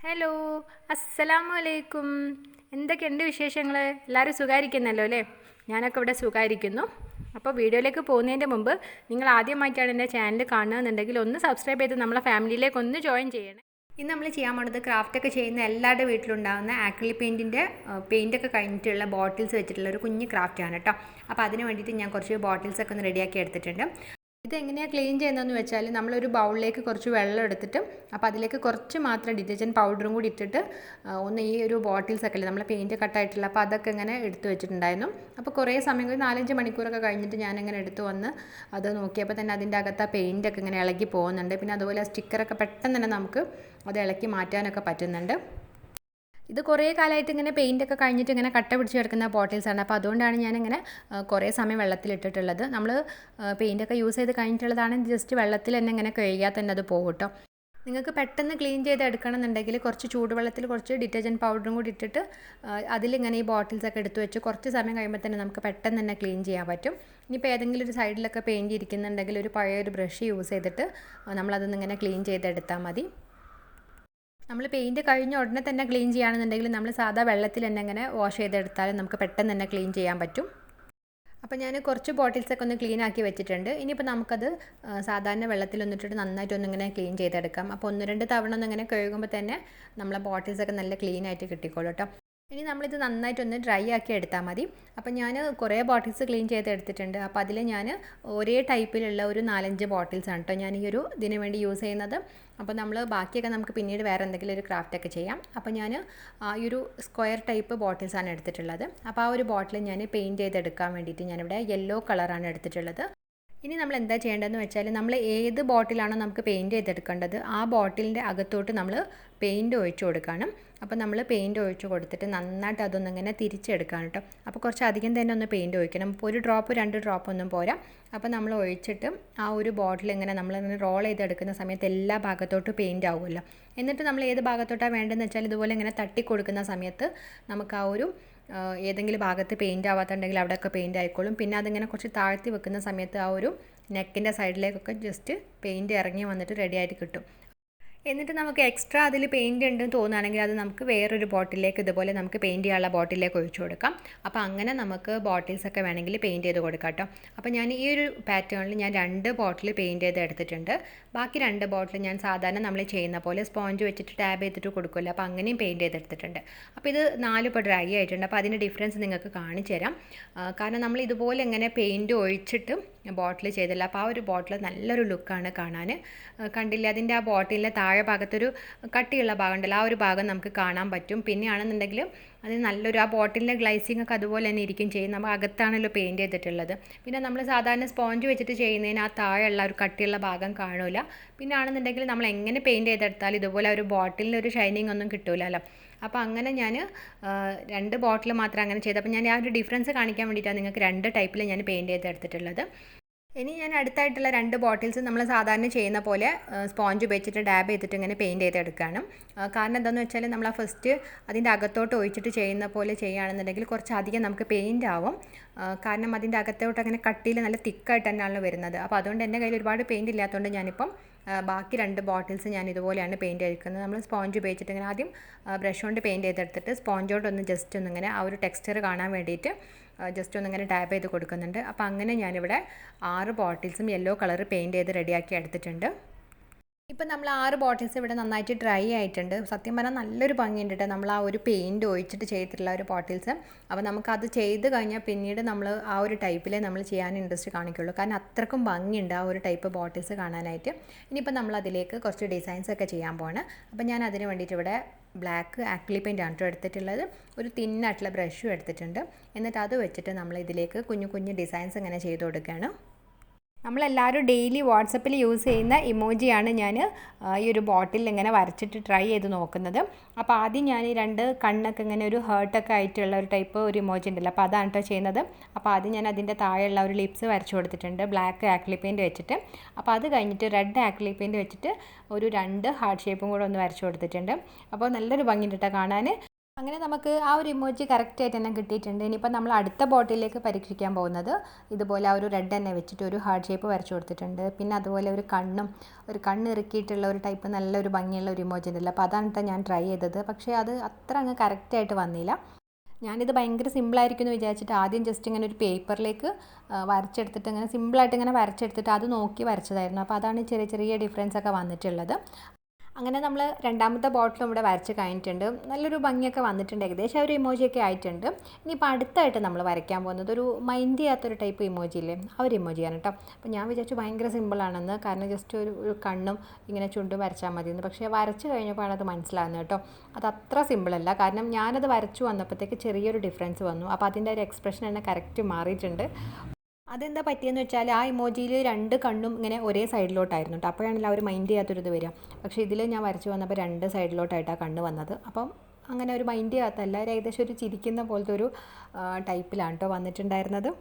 Hello, അസ്സലാമു അലൈക്കും. എന്തൊക്കെയുണ്ട് വിശേഷങ്ങൾ? എല്ലാവരും സുഖമായിരിക്കുന്നല്ലോ അല്ലേ? ഞാനൊക്കെ ഇവിടെ സുഖമായിരിക്കുന്നു. അപ്പോൾ വീഡിയോയിലേക്ക് പോകുന്നതിൻ്റെ മുമ്പ് നിങ്ങൾ ആദ്യമായിട്ടാണ് എൻ്റെ ചാനൽ കാണുകയെന്നുണ്ടെങ്കിൽ ഒന്ന് സബ്സ്ക്രൈബ് ചെയ്ത് നമ്മളെ ഫാമിലിയിലേക്ക് ഒന്ന് ജോയിൻ ചെയ്യണേ. ഇന്ന് നമ്മൾ ചെയ്യാൻ പോകുന്നത് ക്രാഫ്റ്റൊക്കെ ചെയ്യുന്ന എല്ലാവരുടെ വീട്ടിലുണ്ടാകുന്ന ആക്രിലിക് പെയിൻറ്റിൻ്റെ പെയിൻറ്റൊക്കെ കഴിഞ്ഞിട്ടുള്ള ബോട്ടിൽസ് വെച്ചിട്ടുള്ള ഒരു കുഞ്ഞ് ക്രാഫ്റ്റാണ് കേട്ടോ. അപ്പോൾ അതിന് വേണ്ടിയിട്ട് ഞാൻ കുറച്ച് ബോട്ടിൽസൊക്കെ ഒന്ന് റെഡിയാക്കി എടുത്തിട്ടുണ്ട്. ഇതെങ്ങനെയാണ് ക്ലീൻ ചെയ്യുന്നതെന്ന് വെച്ചാൽ നമ്മളൊരു ബൗളിലേക്ക് കുറച്ച് വെള്ളം എടുത്തിട്ട് അപ്പോൾ അതിലേക്ക് കുറച്ച് മാത്രം ഡിറ്റർജൻറ്റ് പൗഡറും കൂടി ഇട്ടിട്ട് ഒന്ന് ഈ ഒരു ബോട്ടിൽസൊക്കെ അല്ലേ നമ്മളെ പെയിൻറ്റ് കട്ടായിട്ടുള്ള അപ്പോൾ അതൊക്കെ ഇങ്ങനെ എടുത്ത് വെച്ചിട്ടുണ്ടായിരുന്നു. അപ്പോൾ കുറേ സമയം ഒരു 4-5 മണിക്കൂറൊക്കെ കഴിഞ്ഞിട്ട് ഞാനിങ്ങനെ എടുത്ത് വന്ന് അത് നോക്കിയപ്പോൾ തന്നെ അതിൻ്റെ അകത്ത് ആ പെയിൻറ്റൊക്കെ ഇങ്ങനെ ഇളകി പോകുന്നുണ്ട്. പിന്നെ അതുപോലെ സ്റ്റിക്കറൊക്കെ പെട്ടെന്ന് തന്നെ നമുക്ക് അത് ഇളക്കി മാറ്റാനൊക്കെ പറ്റുന്നുണ്ട്. ഇത് കുറേ കാലമായിട്ട് ഇങ്ങനെ പെയിൻറ്റൊക്കെ കഴിഞ്ഞിട്ട് ഇങ്ങനെ കട്ട പിടിച്ച് കിടക്കുന്ന ബോട്ടിൽസാണ്. അപ്പോൾ അതുകൊണ്ടാണ് ഞാനിങ്ങനെ കുറേ സമയം വെള്ളത്തിലിട്ടിട്ടുള്ളത്. നമ്മൾ പെയിൻറ്റൊക്കെ യൂസ് ചെയ്ത് കഴിഞ്ഞിട്ടുള്ളതാണ്. ജസ്റ്റ് വെള്ളത്തിൽ തന്നെ ഇങ്ങനെ കഴുകിയാൽ തന്നെ അത് പോകും കേട്ടോ. നിങ്ങൾക്ക് പെട്ടെന്ന് ക്ലീൻ ചെയ്ത് എടുക്കണം എന്നുണ്ടെങ്കിൽ കുറച്ച് ചൂടുവെള്ളത്തിൽ കുറച്ച് ഡിറ്റർജൻറ്റ് പൗഡറും കൂടി ഇട്ടിട്ട് അതിലിങ്ങനെ ഈ ബോട്ടിൽസൊക്കെ എടുത്ത് വെച്ച് കുറച്ച് സമയം കഴിയുമ്പോൾ തന്നെ നമുക്ക് പെട്ടെന്ന് തന്നെ ക്ലീൻ ചെയ്യാൻ പറ്റും. ഇനിയിപ്പോൾ ഏതെങ്കിലും ഒരു സൈഡിലൊക്കെ പെയിൻറ്റ് ഇരിക്കുന്നുണ്ടെങ്കിൽ ഒരു പഴയൊരു ബ്രഷ് യൂസ് ചെയ്തിട്ട് നമ്മളതൊന്ന് ഇങ്ങനെ ക്ലീൻ ചെയ്തെടുത്താൽ മതി. നമ്മൾ പെയിൻറ്റ് കഴിഞ്ഞ ഉടനെ തന്നെ ക്ലീൻ ചെയ്യുകയാണെന്നുണ്ടെങ്കിൽ നമ്മൾ സാധാ വെള്ളത്തിൽ തന്നെ ഇങ്ങനെ വാഷ് ചെയ്തെടുത്താൽ നമുക്ക് പെട്ടെന്ന് തന്നെ ക്ലീൻ ചെയ്യാൻ പറ്റും. അപ്പോൾ ഞാൻ കുറച്ച് ബോട്ടിൽസൊക്കെ ഒന്ന് ക്ലീൻ ആക്കി വെച്ചിട്ടുണ്ട്. ഇനിയിപ്പോൾ നമുക്കത് സാധാരണ വെള്ളത്തിലൊന്നിട്ടിട്ട് നന്നായിട്ടൊന്നിങ്ങനെ ക്ലീൻ ചെയ്തെടുക്കാം. അപ്പോൾ 1-2 തവണ ഒന്നിങ്ങനെ കഴുകുമ്പോൾ തന്നെ നമ്മളെ ബോട്ടിൽസൊക്കെ നല്ല ക്ലീൻ ആയിട്ട് കിട്ടിക്കോളൂ കേട്ടോ. ഇനി നമ്മളിത് നന്നായിട്ടൊന്ന് ഡ്രൈ ആക്കി എടുത്താൽ മതി. അപ്പോൾ ഞാൻ കുറേ ബോട്ടിൽസ് ക്ലീൻ ചെയ്ത് എടുത്തിട്ടുണ്ട്. അപ്പോൾ അതിൽ ഞാൻ ഒരേ ടൈപ്പിലുള്ള ഒരു 4-5 ബോട്ടിൽസാണ് കേട്ടോ ഞാൻ ഈ ഒരു ഇതിന് വേണ്ടി യൂസ് ചെയ്യുന്നത്. അപ്പോൾ നമ്മൾ ബാക്കിയൊക്കെ നമുക്ക് പിന്നീട് വേറെ എന്തെങ്കിലും ഒരു ക്രാഫ്റ്റൊക്കെ ചെയ്യാം. അപ്പോൾ ഞാൻ ഈ ഒരു സ്ക്വയർ ടൈപ്പ് ബോട്ടിൽസാണ് എടുത്തിട്ടുള്ളത്. അപ്പോൾ ആ ഒരു ബോട്ടിൽ ഞാൻ പെയിൻറ്റ് ചെയ്തെടുക്കാൻ വേണ്ടിയിട്ട് ഞാനിവിടെ യെല്ലോ കളറാണ് എടുത്തിട്ടുള്ളത്. ഇനി നമ്മൾ എന്താ ചെയ്യേണ്ടതെന്ന് വെച്ചാൽ നമ്മൾ ഏത് ബോട്ടിലാണോ നമുക്ക് പെയിൻറ്റ് ചെയ്തെടുക്കേണ്ടത് ആ ബോട്ടിലിൻ്റെ അകത്തോട്ട് നമ്മൾ പെയിൻറ്റ് ഒഴിച്ചു കൊടുക്കണം. അപ്പോൾ നമ്മൾ പെയിൻറ്റ് ഒഴിച്ച് കൊടുത്തിട്ട് നന്നായിട്ട് അതൊന്നിങ്ങനെ തിരിച്ചെടുക്കണം കേട്ടോ. അപ്പോൾ കുറച്ച് അധികം തന്നെ ഒന്ന് പെയിൻറ്റ് ഒഴിക്കണം. ഇപ്പോൾ 1 ഡ്രോപ്പ് 2 ഡ്രോപ്പ് ഒന്നും പോരാ. അപ്പോൾ നമ്മൾ ഒഴിച്ചിട്ട് ആ ഒരു ബോട്ടിൽ ഇങ്ങനെ നമ്മളിങ്ങനെ റോൾ ചെയ്തെടുക്കുന്ന സമയത്ത് എല്ലാ ഭാഗത്തോട്ടും പെയിൻറ്റ് ആവുമല്ലോ. എന്നിട്ട് നമ്മൾ ഏത് ഭാഗത്തോട്ടാണ് വേണ്ടതെന്ന് വെച്ചാൽ ഇതുപോലെ ഇങ്ങനെ തട്ടി കൊടുക്കുന്ന സമയത്ത് നമുക്ക് ആ ഒരു ഏതെങ്കിലും ഭാഗത്ത് പെയിൻറ്റ് ആവാത്തുണ്ടെങ്കിൽ അവിടെയൊക്കെ പെയിൻറ്റ് ആയിക്കോളും. പിന്നെ അതിങ്ങനെ കുറച്ച് താഴ്ത്തി വെക്കുന്ന സമയത്ത് ആ ഒരു നെക്കിൻ്റെ സൈഡിലേക്കൊക്കെ ജസ്റ്റ് പെയിൻറ്റ് ഇറങ്ങി വന്നിട്ട് റെഡി ആയിട്ട് കിട്ടും. എന്നിട്ട് നമുക്ക് എക്സ്ട്രാ അതിൽ പെയിൻറ്റ് ഉണ്ടെന്ന് തോന്നുകയാണെങ്കിൽ അത് നമുക്ക് വേറൊരു ബോട്ടിലേക്ക് ഇതുപോലെ നമുക്ക് പെയിൻറ്റ് ചെയ്യാനുള്ള ബോട്ടിലേക്ക് ഒഴിച്ചു കൊടുക്കാം. അപ്പോൾ അങ്ങനെ നമുക്ക് ബോട്ടിൽസൊക്കെ വേണമെങ്കിൽ പെയിൻറ്റ് ചെയ്ത് കൊടുക്കാം കേട്ടോ. അപ്പോൾ ഞാൻ ഈ ഒരു പാറ്റേണിൽ ഞാൻ 2 ബോട്ടിൽ പെയിൻറ്റ് ചെയ്ത് എടുത്തിട്ടുണ്ട്. ബാക്കി 2 ബോട്ടിൽ ഞാൻ സാധാരണ നമ്മൾ ചെയ്യുന്ന പോലെ സ്പോഞ്ച് വെച്ചിട്ട് ടാബ് ചെയ്തിട്ട് കൊടുക്കുമല്ലോ, അപ്പോൾ അങ്ങനെയും പെയിൻറ്റ് ചെയ്തെടുത്തിട്ടുണ്ട്. അപ്പോൾ ഇത് 4 ഇപ്പോൾ ഡ്രൈ ആയിട്ടുണ്ട്. അപ്പോൾ അതിൻ്റെ ഡിഫറൻസ് നിങ്ങൾക്ക് കാണിച്ചു തരാം. കാരണം നമ്മൾ ഇതുപോലെ ഇങ്ങനെ പെയിൻറ്റ് ഒഴിച്ചിട്ട് ബോട്ടിൽ ചെയ്തില്ല. അപ്പോൾ ആ ഒരു ബോട്ടിൽ നല്ലൊരു ലുക്കാണ് കാണാൻ. കണ്ടില്ല, അതിൻ്റെ ആ ബോട്ടിലിൻ്റെ താഴെ ഭാഗത്തൊരു കട്ടിയുള്ള ഭാഗം ഉണ്ടല്ലോ, ആ ഒരു ഭാഗം നമുക്ക് കാണാൻ പറ്റും. പിന്നെയാണെന്നുണ്ടെങ്കിൽ അത് നല്ലൊരു ആ ബോട്ടിലിൻ്റെ ഗ്ലൈസിങ് ഒക്കെ അതുപോലെ തന്നെ ഇരിക്കും ചെയ്യും. നമ്മൾ അകത്താണല്ലോ പെയിൻറ്റ് ചെയ്തിട്ടുള്ളത്. പിന്നെ നമ്മൾ സാധാരണ സ്പോഞ്ച് വെച്ചിട്ട് ചെയ്യുന്നതിന് ആ താഴെയുള്ള ഒരു കട്ടിയുള്ള ഭാഗം കാണില്ല. പിന്നെ ആണെന്നുണ്ടെങ്കിൽ നമ്മൾ എങ്ങനെ പെയിൻറ്റ് ചെയ്തെടുത്താലും ഇതുപോലെ ഒരു ബോട്ടിലിൻ്റെ ഒരു ഷൈനിങ് ഒന്നും കിട്ടില്ലല്ലോ. അപ്പോൾ അങ്ങനെ ഞാൻ 2 ബോട്ടിൽ മാത്രം അങ്ങനെ ചെയ്തു. അപ്പോൾ ഞാൻ ആ ഒരു ഡിഫറൻസ് കാണിക്കാൻ വേണ്ടിയിട്ടാണ് നിങ്ങൾക്ക് 2 ടൈപ്പിൽ ഞാൻ പെയിൻറ്റ് ചെയ്തെടുത്തിട്ടുള്ളത്. ഇനി ഞാൻ അടുത്തായിട്ടുള്ള 2 ബോട്ടിൽസ് നമ്മൾ സാധാരണ ചെയ്യുന്ന പോലെ സ്പോഞ്ച് ഉപയോഗിച്ചിട്ട് ഡാബ് ചെയ്തിട്ട് ഇങ്ങനെ പെയിൻറ്റ് ചെയ്തെടുക്കുകയാണ്. കാരണം എന്താണെന്ന് വെച്ചാൽ നമ്മൾ ആ ഫസ്റ്റ് അതിൻ്റെ അകത്തോട്ട് ഒഴിച്ചിട്ട് ചെയ്യുന്ന പോലെ ചെയ്യുകയാണെന്നുണ്ടെങ്കിൽ കുറച്ചധികം നമുക്ക് പെയിൻറ്റ് ആവും. കാരണം അതിൻ്റെ അകത്തോട്ട് അങ്ങനെ കട്ടിയിൽ നല്ല തിക്കായിട്ട് തന്നെയാണ് വരുന്നത്. അപ്പോൾ അതുകൊണ്ട് എൻ്റെ കയ്യിൽ ഒരുപാട് പെയിൻറ്റ് ഇല്ലാത്തതുകൊണ്ട് ഞാനിപ്പം ബാക്കി 2 ബോട്ടിൽസ് ഞാൻ ഇതുപോലെയാണ് പെയിൻറ്റ് ചെയ്തിരിക്കുന്നത്. നമ്മൾ സ്പോഞ്ച് ഉപയോഗിച്ചിട്ട് ഇങ്ങനെ ആദ്യം ബ്രഷ് കൊണ്ട് പെയിൻറ്റ് ചെയ്തെടുത്തിട്ട് സ്പോഞ്ചോട്ടൊന്ന് ജസ്റ്റ് ഒന്നിങ്ങനെ ആ ഒരു ടെക്സ്ചർ കാണാൻ വേണ്ടിയിട്ട് ജസ്റ്റ് ഒന്നിങ്ങനെ ടാപ്പ് ചെയ്ത് കൊടുക്കുന്നുണ്ട്. അപ്പോൾ അങ്ങനെ ഞാനിവിടെ 6 ബോട്ടിൽസും യെല്ലോ കളർ പെയിൻറ്റ് ചെയ്ത് റെഡിയാക്കി എടുത്തിട്ടുണ്ട്. ഇപ്പം നമ്മൾ 6 ബോട്ടിൽസ് ഇവിടെ നന്നായിട്ട് ഡ്രൈ ആയിട്ടുണ്ട്. സത്യം പറഞ്ഞാൽ നല്ലൊരു ഭംഗിയുണ്ട് കേട്ടോ നമ്മൾ ആ ഒരു പെയിൻറ്റ് ഒഴിച്ചിട്ട് ചെയ്തിട്ടുള്ള ഒരു ബോട്ടിൽസ്. അപ്പോൾ നമുക്കത് ചെയ്ത് കഴിഞ്ഞാൽ പിന്നീട് നമ്മൾ ആ ഒരു ടൈപ്പിലേ നമ്മൾ ചെയ്യാൻ ഇൻട്രസ്റ്റ് കാണിക്കുള്ളൂ. കാരണം അത്രക്കും ഭംഗിയുണ്ട് ആ ഒരു ടൈപ്പ് ബോട്ടിൽസ് കാണാനായിട്ട്. ഇനിയിപ്പോൾ നമ്മൾ അതിലേക്ക് കുറച്ച് ഡിസൈൻസ് ഒക്കെ ചെയ്യാൻ പോവാണ്. അപ്പോൾ ഞാൻ അതിന് വേണ്ടിയിട്ട് ഇവിടെ ബ്ലാക്ക് ആക്രിലിക് പെയിൻ്റ് ആണ് എടുത്തിട്ടുള്ളത്. ഒരു തിന്നായിട്ടുള്ള ബ്രഷും എടുത്തിട്ടുണ്ട്. എന്നിട്ട് അത് വെച്ചിട്ട് നമ്മൾ ഇതിലേക്ക് കുഞ്ഞു കുഞ്ഞു ഡിസൈൻസ് ഇങ്ങനെ ചെയ്ത് കൊടുക്കുകയാണ്. നമ്മളെല്ലാവരും ഡെയിലി വാട്സപ്പിൽ യൂസ് ചെയ്യുന്ന ഇമോജിയാണ് ഞാൻ ഈ ഒരു ബോട്ടിൽ ഇങ്ങനെ വരച്ചിട്ട് ട്രൈ ചെയ്ത് നോക്കുന്നത്. അപ്പോൾ ആദ്യം ഞാൻ ഈ 2 കണ്ണൊക്കെ ഇങ്ങനെ ഒരു ഹേർട്ടൊക്കെ ആയിട്ടുള്ള ഒരു ടൈപ്പ് ഒരു ഇമോജി ഉണ്ടല്ലോ, അപ്പോൾ അതാണ് കേട്ടോ ചെയ്യുന്നത്. അപ്പോൾ ആദ്യം ഞാൻ അതിൻ്റെ താഴെയുള്ള ഒരു ലിപ്സ് വരച്ച് കൊടുത്തിട്ടുണ്ട് ബ്ലാക്ക് ആക്രിലിക് പെയിൻറ്റ് വെച്ചിട്ട്. അപ്പോൾ അത് കഴിഞ്ഞിട്ട് റെഡ് ആക്രിലിക് പെയിൻറ്റ് വെച്ചിട്ട് ഒരു 2 ഹാർട്ട് ഷേപ്പും കൂടെ ഒന്ന് വരച്ച് കൊടുത്തിട്ടുണ്ട്. അപ്പോൾ നല്ലൊരു ഭംഗിയുണ്ട് കേട്ടോ കാണാൻ. അങ്ങനെ നമുക്ക് ആ ഒരു ഇമോജി കറക്റ്റായിട്ട് തന്നെ കിട്ടിയിട്ടുണ്ട്. ഇനിയിപ്പോൾ നമ്മൾ അടുത്ത ബോട്ടിലേക്ക് പരീക്ഷിക്കാൻ പോകുന്നത് ഇതുപോലെ ആ ഒരു റെഡ് തന്നെ വെച്ചിട്ട് ഒരു ഹാർട്ട് ഷേപ്പ് വരച്ചു കൊടുത്തിട്ടുണ്ട്. പിന്നെ അതുപോലെ ഒരു കണ്ണ് ഇറുക്കിയിട്ടുള്ള ഒരു ടൈപ്പ് നല്ലൊരു ഭംഗിയുള്ള ഒരു ഇമോജി ഉണ്ടല്ലോ, അപ്പോൾ അതാണ് കേട്ടോ ഞാൻ ട്രൈ ചെയ്തത്. പക്ഷേ അത് അത്ര അങ്ങ് കറക്റ്റായിട്ട് വന്നില്ല. ഞാനിത് ഭയങ്കര സിമ്പിളായിരിക്കും എന്ന് വിചാരിച്ചിട്ട് ആദ്യം ജസ്റ്റ് ഇങ്ങനെ ഒരു പേപ്പറിലേക്ക് വരച്ചെടുത്തിട്ട് ഇങ്ങനെ സിമ്പിളായിട്ട് ഇങ്ങനെ വരച്ചെടുത്തിട്ട് അത് നോക്കി വരച്ചതായിരുന്നു. അപ്പോൾ അതാണ് ചെറിയ ചെറിയ ഡിഫറൻസ് ഒക്കെ വന്നിട്ടുള്ളത്. അങ്ങനെ നമ്മൾ രണ്ടാമത്തെ ബോട്ടിലും ഇവിടെ വരച്ച് കഴിഞ്ഞിട്ടുണ്ട്. നല്ലൊരു ഭംഗിയൊക്കെ വന്നിട്ടുണ്ട്. ഏകദേശം ഒരു ഇമോജിയൊക്കെ ആയിട്ടുണ്ട്. ഇനിയിപ്പോൾ അടുത്തായിട്ട് നമ്മൾ വരയ്ക്കാൻ പോകുന്നത് ഒരു മൈൻഡ് ചെയ്യാത്തൊരു ടൈപ്പ് ഇമോജി ഇല്ലേ, ആ ഒരു ഇമോജിയാണ് കേട്ടോ. അപ്പോൾ ഞാൻ വിചാരിച്ചു ഭയങ്കര സിമ്പിളാണെന്ന്, കാരണം ജസ്റ്റ് ഒരു കണ്ണും ഇങ്ങനെ ചുണ്ടും വരച്ചാൽ മതിയെന്ന്. പക്ഷേ വരച്ച് കഴിഞ്ഞപ്പോഴാണ് അത് മനസ്സിലാകുന്നത് കേട്ടോ. അത് അത്ര സിമ്പിളല്ല. കാരണം ഞാനത് വരച്ചു വന്നപ്പോഴത്തേക്ക് ചെറിയൊരു ഡിഫറൻസ് വന്നു. അപ്പോൾ അതിൻ്റെ ഒരു എക്സ്പ്രഷൻ തന്നെ കറക്റ്റ് മാറിയിട്ടുണ്ട്. അതെന്താ പറ്റിയെന്ന് വെച്ചാൽ ആ ഇമോജിയിൽ 2 കണ്ണും ഇങ്ങനെ ഒരേ സൈഡിലോട്ടായിരുന്നു കേട്ടോ. അപ്പോഴാണല്ലോ അവർ മൈൻഡ് ചെയ്യാത്തൊരിത് വരിക. പക്ഷേ ഇതിൽ ഞാൻ വരച്ച് വന്നപ്പോൾ 2 സൈഡിലോട്ടായിട്ടാണ് കണ്ണ് വന്നത്. അപ്പം അങ്ങനെ ഒരു മൈൻഡ് ചെയ്യാത്തല്ല, ഏകദേശം ഒരു ചിരിക്കുന്ന പോലത്തെ ഒരു ടൈപ്പിലാണ് കേട്ടോ വന്നിട്ടുണ്ടായിരുന്നത്.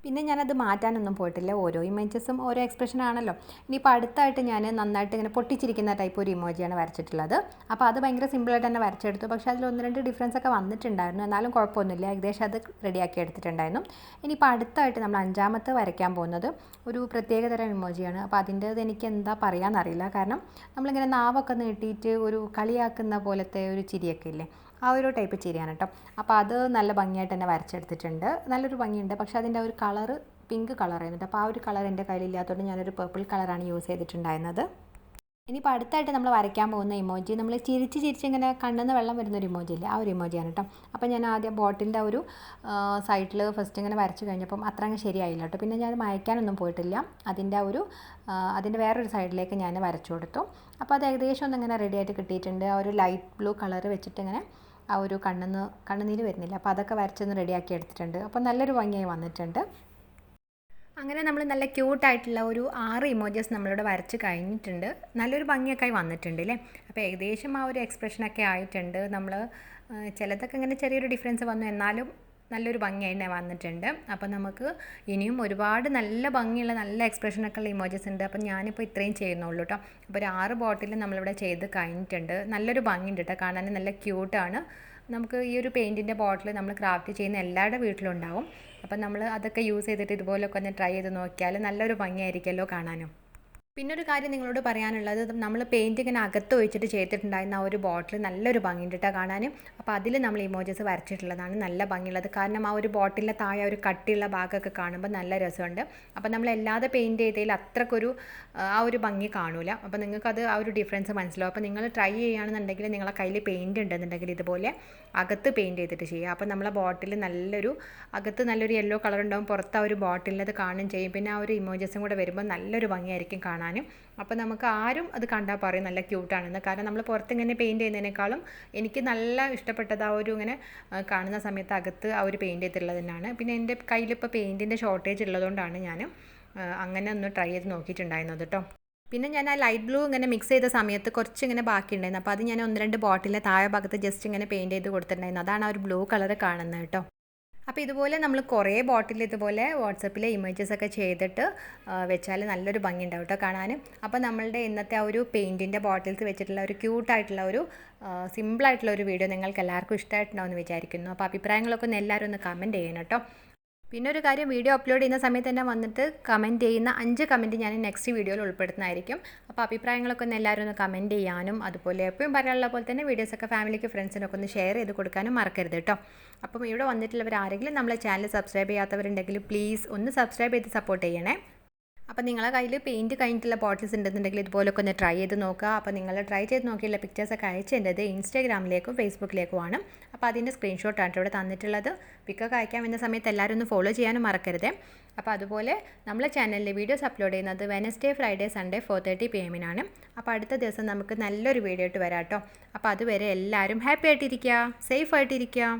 പിന്നെ ഞാനത് മാറ്റാനൊന്നും പോയിട്ടില്ല. ഓരോ ഇമേജസും ഓരോ എക്സ്പ്രഷൻ ആണല്ലോ. ഇനിയിപ്പോൾ അടുത്തായിട്ട് ഞാൻ നന്നായിട്ട് ഇങ്ങനെ പൊട്ടിച്ചിരിക്കുന്ന ടൈപ്പ് ഒരു ഇമോജിയാണ് വരച്ചിട്ടുള്ളത്. അപ്പോൾ അത് ഭയങ്കര സിമ്പിളായിട്ട് തന്നെ വരച്ചെടുത്തു. പക്ഷേ അതിൽ 1-2 ഡിഫറൻസ് ഒക്കെ വന്നിട്ടുണ്ടായിരുന്നു. എന്നാലും കുഴപ്പമൊന്നുമില്ല, ഏകദേശം അത് റെഡിയാക്കി എടുത്തിട്ടുണ്ടായിരുന്നു. ഇനിയിപ്പോൾ അടുത്തായിട്ട് നമ്മൾ 5ാമത്തെ വരയ്ക്കാൻ പോകുന്നത് ഒരു പ്രത്യേകതരം ഇമോജിയാണ്. അപ്പോൾ അതിൻ്റേത് എനിക്ക് എന്താ പറയാമെന്നറിയില്ല. കാരണം നമ്മളിങ്ങനെ നാവൊക്കെ നീട്ടിയിട്ട് ഒരു കളിയാക്കുന്ന പോലത്തെ ഒരു ചിരിയൊക്കെ ഇല്ലേ, ആ ഒരു ടൈപ്പ് ചിരിയാണ് കേട്ടോ. അപ്പോൾ അത് നല്ല ഭംഗിയായിട്ട് തന്നെ വരച്ചെടുത്തിട്ടുണ്ട്. നല്ലൊരു ഭംഗിയുണ്ട്. പക്ഷേ അതിൻ്റെ ഒരു കളറ് പിങ്ക് കളറായിരുന്നു. അപ്പോൾ ആ ഒരു കളർ എൻ്റെ കയ്യിലില്ലാത്തതുകൊണ്ട് ഞാനൊരു പർപ്പിൾ കളറാണ് യൂസ് ചെയ്തിട്ടുണ്ടായിരുന്നത്. ഇനിയിപ്പോൾ അടുത്തായിട്ട് നമ്മൾ വരയ്ക്കാൻ പോകുന്ന ഇമോജി നമ്മൾ ചിരിച്ച് ഇങ്ങനെ കണ്ണിന്ന് വെള്ളം വരുന്നൊരു ഇമോജി ഇല്ലേ, ആ ഒരു ഇമോജിയാണ് കേട്ടോ. അപ്പോൾ ഞാൻ ആദ്യം ബോട്ടിലിൻ്റെ ഒരു സൈഡിൽ ഫസ്റ്റ് ഇങ്ങനെ വരച്ച് കഴിഞ്ഞപ്പം അത്ര അങ്ങ് ശരിയായില്ല കേട്ടോ. പിന്നെ ഞാൻ മായ്ക്കാനൊന്നും പോയിട്ടില്ല. അതിൻ്റെ വേറൊരു സൈഡിലേക്ക് ഞാൻ വരച്ചു കൊടുത്തു. അപ്പോൾ അത് ഏകദേശം ഒന്നിങ്ങനെ റെഡി ആയിട്ട് കിട്ടിയിട്ടുണ്ട്. ആ ഒരു ലൈറ്റ് ബ്ലൂ കളർ വെച്ചിട്ട് ഇങ്ങനെ ആ ഒരു കണ്ണുനീര് വരുന്നില്ല, അപ്പോൾ അതൊക്കെ വരച്ചൊന്ന് റെഡിയാക്കി എടുത്തിട്ടുണ്ട്. അപ്പോൾ നല്ലൊരു ഭംഗിയായി വന്നിട്ടുണ്ട്. അങ്ങനെ നമ്മൾ നല്ല ക്യൂട്ടായിട്ടുള്ള ഒരു 6 ഇമോജസ് നമ്മളിവിടെ വരച്ച് കഴിഞ്ഞിട്ടുണ്ട്. നല്ലൊരു ഭംഗിയൊക്കെ ആയി വന്നിട്ടുണ്ട് അല്ലേ. അപ്പോൾ ഏകദേശം ആ ഒരു എക്സ്പ്രഷനൊക്കെ ആയിട്ടുണ്ട്. നമ്മൾ ചിലതൊക്കെ ഇങ്ങനെ ചെറിയൊരു ഡിഫറൻസ് വന്നു, എന്നാലും നല്ലൊരു ഭംഗിയായി തന്നെ വന്നിട്ടുണ്ട്. അപ്പോൾ നമുക്ക് ഇനിയും ഒരുപാട് നല്ല ഭംഗിയുള്ള നല്ല എക്സ്പ്രഷനൊക്കെ ഉള്ള ഇമോജസ് ഉണ്ട്. അപ്പോൾ ഞാനിപ്പോൾ ഇത്രയും ചെയ്യുന്നുള്ളൂ കേട്ടോ. അപ്പോൾ ഒരു 6 ബോട്ടിൽ നമ്മളിവിടെ ചെയ്ത് കഴിഞ്ഞിട്ടുണ്ട്. നല്ലൊരു ഭംഗിയുണ്ട് കേട്ടോ, കാണാൻ നല്ല ക്യൂട്ടാണ്. നമുക്ക് ഈ ഒരു പെയിൻറ്റിൻ്റെ ബോട്ടിൽ നമ്മൾ ക്രാഫ്റ്റ് ചെയ്യുന്ന എല്ലാവരുടെ വീട്ടിലും ഉണ്ടാവും. അപ്പം നമ്മൾ അതൊക്കെ യൂസ് ചെയ്തിട്ട് ഇതുപോലൊക്കെ ഒന്ന് ട്രൈ ചെയ്ത് നോക്കിയാൽ നല്ലൊരു ഭംഗിയായിരിക്കുമല്ലോ കാണാനും. പിന്നൊരു കാര്യം നിങ്ങളോട് പറയാനുള്ളത്, നമ്മൾ പെയിൻറ്റ് ഇങ്ങനെ അകത്ത് ഒഴിച്ചിട്ട് ചെയ്തിട്ടുണ്ടായിരുന്ന ആ ഒരു ബോട്ടിൽ നല്ലൊരു ഭംഗിയുണ്ട് കേട്ടോ കാണാനും. അപ്പോൾ അതിൽ നമ്മൾ ഇമോജസ് വരച്ചിട്ടുള്ളതാണ് നല്ല ഭംഗിയുള്ളത്. കാരണം ആ ഒരു ബോട്ടിലിൻ്റെ താഴെ ഒരു കട്ടിയുള്ള ഭാഗമൊക്കെ കാണുമ്പോൾ നല്ല രസമുണ്ട്. അപ്പോൾ നമ്മൾ അല്ലാതെ പെയിൻറ്റ് ചെയ്തതിൽ അത്രക്കൊരു ആ ഒരു ഭംഗി കാണൂല. അപ്പോൾ നിങ്ങൾക്കത് ആ ഒരു ഡിഫറൻസ് മനസ്സിലാവും. അപ്പോൾ നിങ്ങൾ ട്രൈ ചെയ്യുകയാണെന്നുണ്ടെങ്കിൽ നിങ്ങളെ കയ്യിൽ പെയിൻറ്റ് ഉണ്ടെന്നുണ്ടെങ്കിൽ ഇതുപോലെ അകത്ത് പെയിൻറ്റ് ചെയ്തിട്ട് ചെയ്യുക. അപ്പോൾ നമ്മളെ ബോട്ടിൽ അകത്ത് നല്ലൊരു യെല്ലോ കളർ ഉണ്ടാവും, പുറത്ത് ആ ഒരു ബോട്ടിലിൽ അത് കാണും ചെയ്യും. പിന്നെ ആ ഒരു ഇമോജസും കൂടെ വരുമ്പോൾ നല്ലൊരു ഭംഗിയായിരിക്കും കാണാനും. അപ്പോൾ നമുക്ക് ആരും അത് കണ്ടാൽ പറയും നല്ല ക്യൂട്ടാണെന്ന്. കാരണം നമ്മൾ പുറത്ത് ഇങ്ങനെ പെയിൻറ്റ് ചെയ്യുന്നതിനേക്കാളും എനിക്ക് നല്ല ഇഷ്ടപ്പെട്ടത് ആ ഒരു ഇങ്ങനെ കാണുന്ന സമയത്ത് അകത്ത് ആ ഒരു പെയിൻറ്റ് ചെയ്തിട്ടുള്ളത് തന്നെയാണ്. പിന്നെ എൻ്റെ കയ്യിലിപ്പോൾ പെയിൻറ്റിൻ്റെ ഷോർട്ടേജ് ഉള്ളതുകൊണ്ടാണ് ഞാൻ അങ്ങനെ ഒന്ന് ട്രൈ ചെയ്ത് നോക്കിയിട്ടുണ്ടായിരുന്നത് കേട്ടോ. പിന്നെ ഞാൻ ആ ലൈറ്റ് ബ്ലൂ ഇങ്ങനെ മിക്സ് ചെയ്ത സമയത്ത് കുറച്ച് ഇങ്ങനെ ബാക്കി ഉണ്ടായിരുന്നു. അപ്പോൾ അത് ഞാൻ 1-2 ബോട്ടിലിൻ്റെ താഴെ ഭാഗത്ത് ജസ്റ്റ് ഇങ്ങനെ പെയിൻറ്റ് ചെയ്ത് കൊടുത്തിട്ടുണ്ടായിരുന്നു. അതാണ് ആ ഒരു ബ്ലൂ കളർ കാണുന്നത് കേട്ടോ. അപ്പോൾ ഇതുപോലെ നമ്മൾ കുറേ ബോട്ടിൽ ഇതുപോലെ വാട്സപ്പിലെ ഇമേജസ് ഒക്കെ ചെയ്തിട്ട് വെച്ചാൽ നല്ലൊരു ഭംഗി ഉണ്ടാവും കേട്ടോ കാണാനും. അപ്പോൾ നമ്മളുടെ ഇന്നത്തെ ആ ഒരു പെയിൻറ്റിൻ്റെ ബോട്ടിൽസ് വെച്ചിട്ടുള്ള ഒരു ക്യൂട്ടായിട്ടുള്ള ഒരു സിമ്പിളായിട്ടുള്ള ഒരു വീഡിയോ നിങ്ങൾക്ക് എല്ലാവർക്കും ഇഷ്ടമായിട്ടുണ്ടാവുമെന്ന് വിചാരിക്കുന്നു. അപ്പോൾ അഭിപ്രായങ്ങളൊക്കെ ഒന്ന് എല്ലാവരും ഒന്ന് കമൻറ്റ് ചെയ്യണം കേട്ടോ. പിന്നെ ഒരു കാര്യം, വീഡിയോ അപ്ലോഡ് ചെയ്യുന്ന സമയത്ത് തന്നെ വന്നിട്ട് കമൻറ്റ് ചെയ്യുന്ന 5 കമൻറ്റ് ഞാൻ നെക്സ്റ്റ് വീഡിയോയിൽ ഉൾപ്പെടുത്തുന്നതായിരിക്കും. അപ്പോൾ അഭിപ്രായങ്ങളൊക്കെ ഒന്ന് എല്ലാവരും ഒന്ന് കമൻറ്റ് ചെയ്യാനും, അതുപോലെ എപ്പോഴും പറയാനുള്ള പോലെ തന്നെ വീഡിയോസൊക്കെ ഫാമിലിക്ക് ഫ്രണ്ട്സിനൊക്കെ ഒന്ന് ഷെയർ ചെയ്ത് കൊടുക്കാനും മറക്കരുത് കേട്ടോ. അപ്പം ഇവിടെ വന്നിട്ടുള്ളവർ ആരെങ്കിലും നമ്മളെ ചാനൽ സബ്സ്ക്രൈബ് ചെയ്യാത്തവരുണ്ടെങ്കിൽ പ്ലീസ് ഒന്ന് സബ്സ്ക്രൈബ് ചെയ്ത് സപ്പോർട്ട് ചെയ്യണേ. അപ്പോൾ നിങ്ങളെ കയ്യിൽ പെയിൻറ്റ് കഴിഞ്ഞിട്ടുള്ള ബോട്ടിൽസ് ഉണ്ടെന്നുണ്ടെങ്കിൽ ഇതുപോലൊക്കെ ഒന്ന് ട്രൈ ചെയ്ത് നോക്കുക. അപ്പോൾ നിങ്ങൾ ട്രൈ ചെയ്ത് നോക്കിയുള്ള പിക്ചേഴ്സൊക്കെ അയച്ചേണ്ടത് ഇൻസ്റ്റാഗ്രാമിലേക്കും ഫേസ്ബുക്കിലേക്കുമാണ്. അപ്പോൾ അതിൻ്റെ സ്ക്രീൻഷോട്ടാണ് ഇവിടെ തന്നിട്ടുള്ളത്. പിക്കൊക്കെ അയക്കാൻ വരുന്ന സമയത്ത് എല്ലാവരും ഒന്ന് ഫോളോ ചെയ്യാനും മറക്കരുത്. അപ്പോൾ അതുപോലെ നമ്മളെ ചാനലിൽ വീഡിയോസ് അപ്ലോഡ് ചെയ്യുന്നത് വെനസ്ഡേ, ഫ്രൈഡേ, സൺഡേ 4:30 PM അപ്പോൾ അടുത്ത ദിവസം നമുക്ക് നല്ലൊരു വീഡിയോ ആയിട്ട് വരാം കേട്ടോ. അപ്പോൾ അതുവരെ എല്ലാവരും ഹാപ്പി ആയിട്ടിരിക്കുക, സേഫ് ആയിട്ടിരിക്കുക.